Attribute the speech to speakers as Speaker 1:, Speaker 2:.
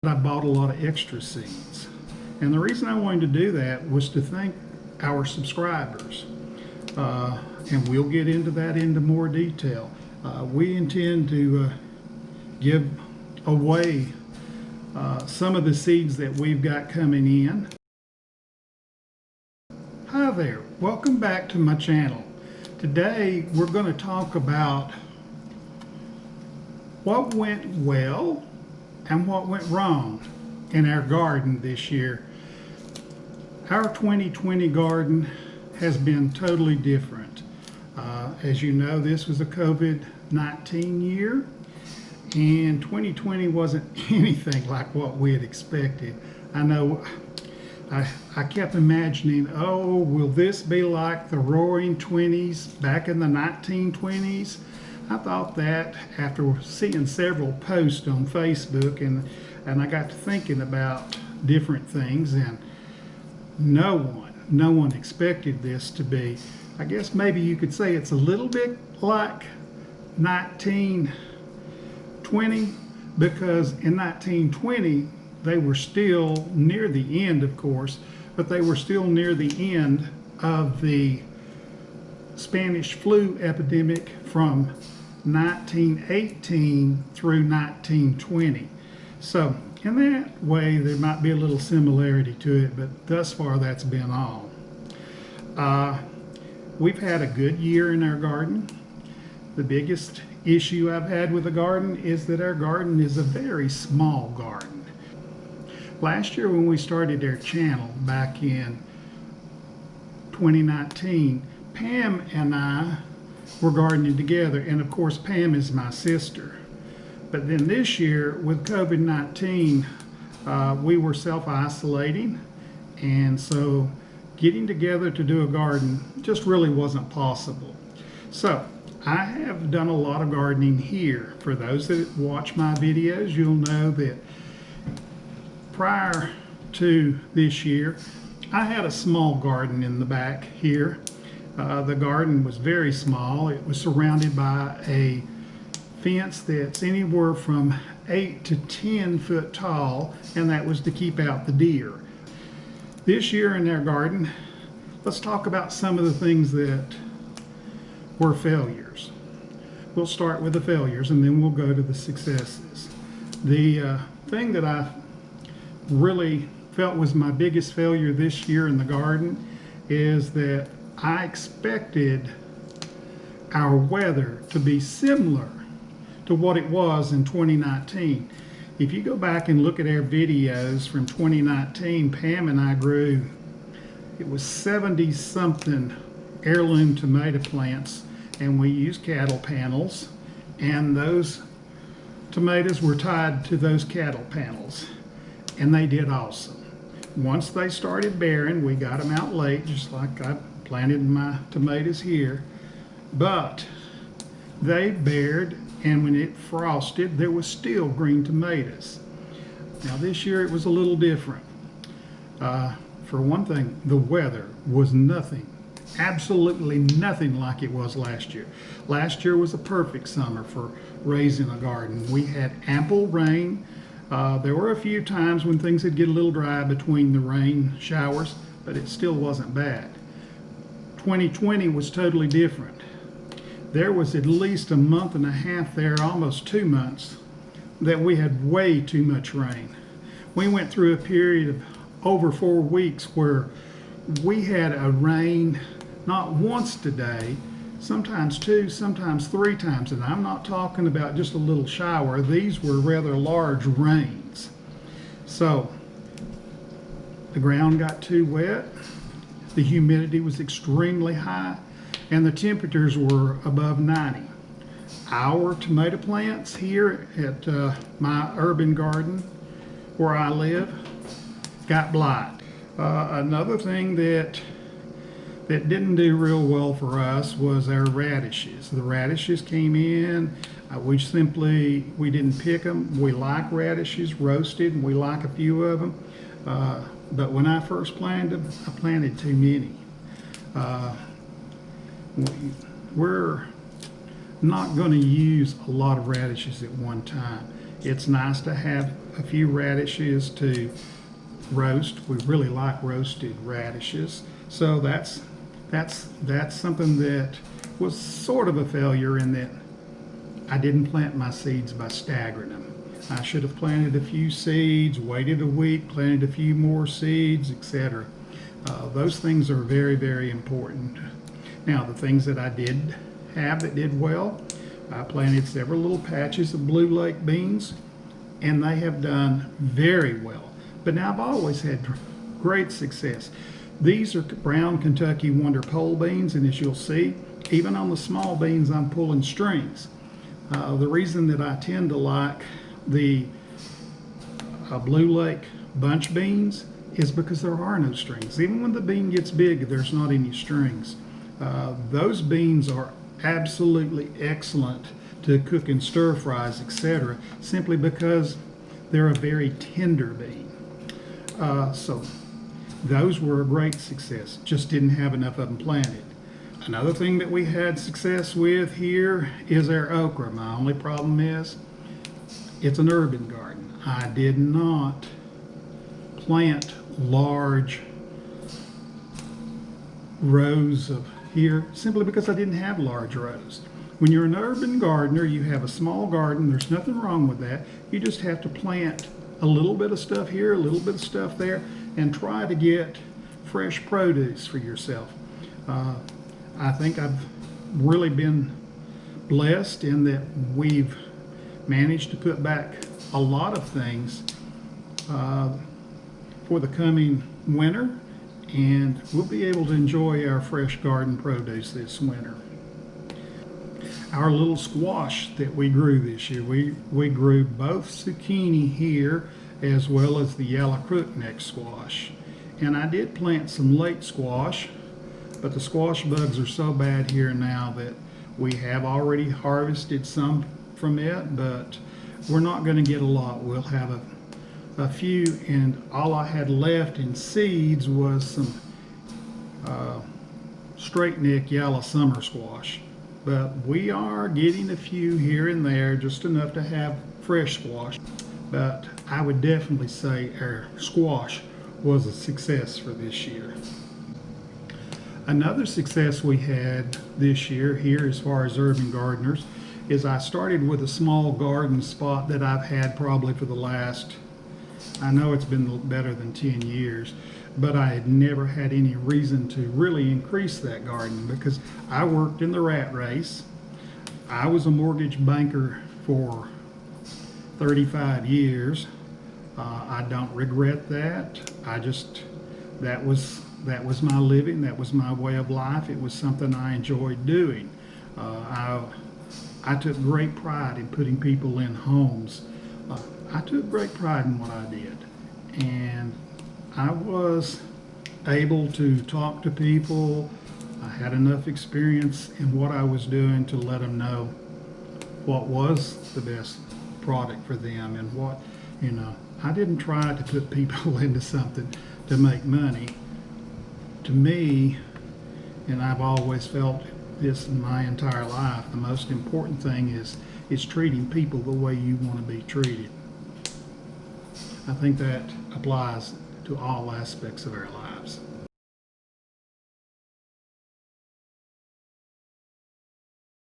Speaker 1: I bought a lot of extra seeds. And the reason I wanted to do that was to thank our subscribers. And we'll get into that into more detail. We intend to give away some of the seeds that we've got coming in. Hi there, welcome back to my channel. Today we're going to talk about what went well and what went wrong in our garden this year. Our 2020 garden has been totally different. As you know, this was a COVID-19 year, and 2020 wasn't anything like what we had expected. I know I kept imagining, oh, will this be like the Roaring 20s back in the 1920s? I thought that after seeing several posts on Facebook, and I got to thinking about different things, and no one expected this to be. I guess maybe you could say it's a little bit like 1920, because in 1920 they were still near the end, of course, but they were still near the end of the Spanish flu epidemic from 1918 through 1920. So in that way there might be a little similarity to it, but thus far that's been all. We've had a good year in our garden. The biggest issue I've had with the garden is that our garden is a very small garden. Last year when we started our channel back in 2019, Pam and I were gardening together, and of course Pam is my sister. But then this year with COVID-19 we were self-isolating, and so getting together to do a garden just really wasn't possible. So I have done a lot of gardening here. For those that watch my videos, you'll know that prior to this year I had a small garden in the back here. The garden was very small. It was surrounded by a fence that's anywhere from 8 to 10 foot tall, and that was to keep out the deer. This year in our garden, let's talk about some of the things that were failures. We'll start with the failures and then we'll go to the successes. The thing that I really felt was my biggest failure this year in the garden is that I expected our weather to be similar to what it was in 2019. If you go back and look at our videos from 2019, Pam and I grew, it was 70 something heirloom tomato plants, and we used cattle panels, and those tomatoes were tied to those cattle panels, and they did awesome. Once they started bearing, we got them out late, just like I planted my tomatoes here, but they bared, and when it frosted there was still green tomatoes. Now this year it was a little different. For one thing, the weather was nothing, absolutely nothing like it was last year. Last year was a perfect summer for raising a garden. We had ample rain. There were a few times when things would get a little dry between the rain showers, but it still wasn't bad. 2020 was totally different. There was at least a month and a half there, almost 2 months, that we had way too much rain. We went through a period of over 4 weeks where we had a rain not once today, sometimes 2, sometimes 3 times, and I'm not talking about just a little shower. These were rather large rains. So the ground got too wet, the humidity was extremely high, and the temperatures were above 90. Our tomato plants here at my urban garden where I live got blight. Another thing that didn't do real well for us was our radishes. The radishes came in, we didn't pick them. We like radishes roasted, and we like a few of them, but when I first planted them, I planted too many. We're not going to use a lot of radishes at one time. It's nice to have a few radishes to roast. We really like roasted radishes. So that's something that was sort of a failure in that I didn't plant my seeds by staggering them. I should have planted a few seeds, waited a week, planted a few more seeds, etc. Those things are very, very important. Now, the things that I did have that did well, I planted several little patches of Blue Lake beans, and they have done very well. But now I've always had great success. These are brown Kentucky Wonder pole beans, and as you'll see, even on the small beans, I'm pulling strings. The reason that I tend to like the Blue Lake bunch beans is because there are no strings. Even when the bean gets big, there's not any strings. Those beans are absolutely excellent to cook in stir fries, etc., simply because they're a very tender bean. So those were a great success. Just didn't have enough of them planted. Another thing that we had success with here is our okra. My only problem is it's an urban garden. I did not plant large rows of here simply because I didn't have large rows. When you're an urban gardener, you have a small garden. There's nothing wrong with that. You just have to plant a little bit of stuff here, a little bit of stuff there, and try to get fresh produce for yourself. I think I've really been blessed in that we've managed to put back a lot of things for the coming winter, and we'll be able to enjoy our fresh garden produce this winter. Our little squash that we grew this year, we grew both zucchini here as well as the yellow crookneck squash. And I did plant some late squash, but the squash bugs are so bad here now that we have already harvested some from it, but we're not going to get a lot. We'll have a few, and all I had left in seeds was some straight neck yellow summer squash. But we are getting a few here and there, just enough to have fresh squash. But I would definitely say our squash was a success for this year. Another success we had this year here as far as urban gardeners is I started with a small garden spot that I've had probably for the last, I know it's been better than 10 years, but I had never had any reason to really increase that garden because I worked in the rat race. I was a mortgage banker for 35 years. I don't regret that. That was my living. That was my way of life. It was something I enjoyed doing. I took great pride in putting people in homes. I took great pride in what I did. And I was able to talk to people. I had enough experience in what I was doing to let them know what was the best product for them and what, I didn't try to put people into something to make money. To me, and I've always felt this in my entire life, the most important thing is treating people the way you want to be treated. I think that applies to all aspects of our life.